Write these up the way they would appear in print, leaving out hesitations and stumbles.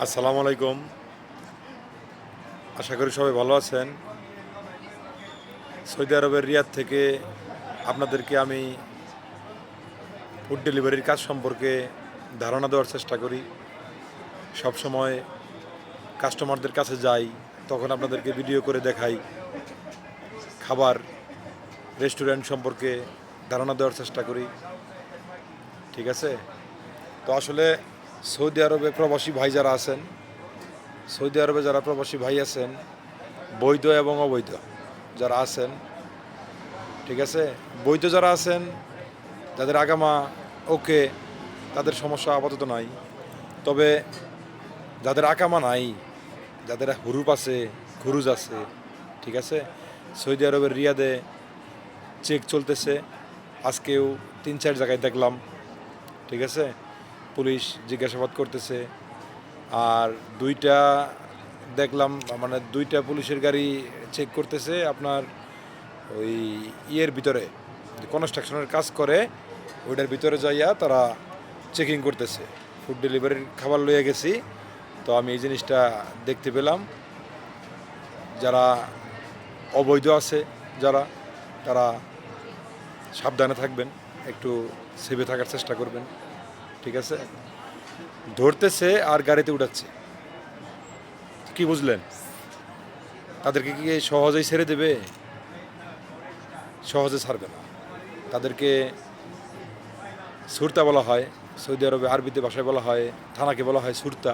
আসসালামু আলাইকুম। আশা করি সবাই ভালো আছেন। সৌদি আরবের রিয়াদ থেকে আপনাদেরকে আমি ফুড ডেলিভারির কাজ সম্পর্কে ধারণা দেওয়ার চেষ্টা করি। সবসময় কাস্টমারদের কাছে যাই, তখন আপনাদেরকে ভিডিও করে দেখাই। খাবার, রেস্টুরেন্ট সম্পর্কে ধারণা দেওয়ার চেষ্টা করি। ঠিক আছে? তো আসলে সৌদি আরবে প্রবাসী ভাই যারা আছেন, সৌদি আরবে যারা প্রবাসী ভাই আছেন, বৈধ এবং অবৈধ যারা আছেন, ঠিক আছে, বৈধ যারা আছেন, যাদের আগামা ওকে, তাদের সমস্যা আপাতত নাই। তবে যাদের আকামা নাই, যাদের হুরুপ আছে, খুরুজ আছে, ঠিক আছে, সৌদি আরবের রিয়াদে চেক চলতেছে। আজকেও 3-4 জায়গায় দেখলাম, ঠিক আছে, পুলিশ জিজ্ঞাসাবাদ করতেছে। আর দুইটা দেখলাম, মানে দুইটা পুলিশের গাড়ি চেক করতেছে আপনার ওই ইয়ের ভিতরে, কনস্ট্রাকশনের কাজ করে, ওইটার ভিতরে যাইয়া তারা চেকিং করতেছে। ফুড ডেলিভারির খাবার লইয়া গেছি, তো আমি এই জিনিসটা দেখতে পেলাম। যারা অবৈধ আছে, যারা, তারা সাবধানে থাকবেন, একটু সেভে থাকার চেষ্টা করবেন, ঠিক আছে। ধরতেছে আর গাড়িতে উঠাচ্ছে, কি বুঝলেন? তাদেরকে কি সহজেই ছেড়ে দেবে? সহজে ছাড়বে না। তাদেরকে সুরতা বলা হয়, সৌদি আরবে আরবিতে ভাষায় বলা হয়, থানাকে বলা হয় সুরতা।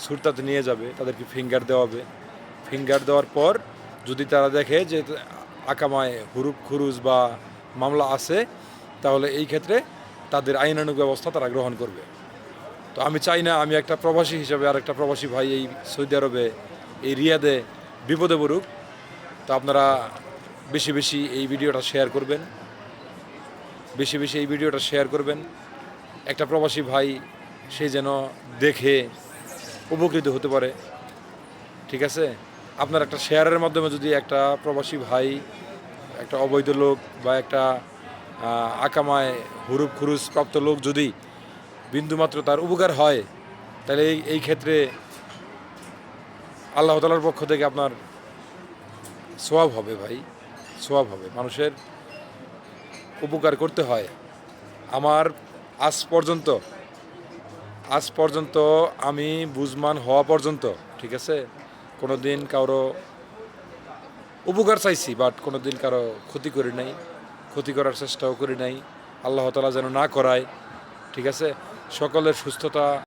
সুরতাতে নিয়ে যাবে, তাদেরকে ফিঙ্গার দেওয়া হবে। ফিঙ্গার দেওয়ার পর যদি তারা দেখে যে আকামায় হুরুপ খুরুজ বা মামলা আছে, তাহলে এই ক্ষেত্রে তাদের আইনানুগ ব্যবস্থা তারা গ্রহণ করবে। তো আমি চাই না আমি একটা প্রবাসী হিসাবে আর একটা প্রবাসী ভাই এই সৌদি আরবে, এই রিয়াদে বিপদে পড়ুক। তো আপনারা বেশি বেশি এই ভিডিওটা শেয়ার করবেন, বেশি বেশি এই ভিডিওটা শেয়ার করবেন। একটা প্রবাসী ভাই সে যেন দেখে উপকৃত হতে পারে, ঠিক আছে। আপনার একটা শেয়ারের মাধ্যমে যদি একটা প্রবাসী ভাই, একটা অবৈধ লোক বা একটা আকামায় হুরুপ খুরুজ প্রাপ্ত লোক যদি বিন্দুমাত্র তার উপকার হয়, তাহলে এই ক্ষেত্রে আল্লাহ তাআলার পক্ষ থেকে আপনার সওয়াব হবে ভাই, সওয়াব হবে। মানুষের উপকার করতে হয়। আমার আজ পর্যন্ত আমি বুঝমান হওয়া পর্যন্ত, ঠিক আছে, কোনো দিন কারো উপকার চাইছি, বাট কোনো দিন কারো ক্ষতি করি নাই, ক্ষতি করার চেষ্টাও করি নাই। আল্লাহ তাআলা যেন না করায়, ঠিক আছে। সকলের সুস্থতা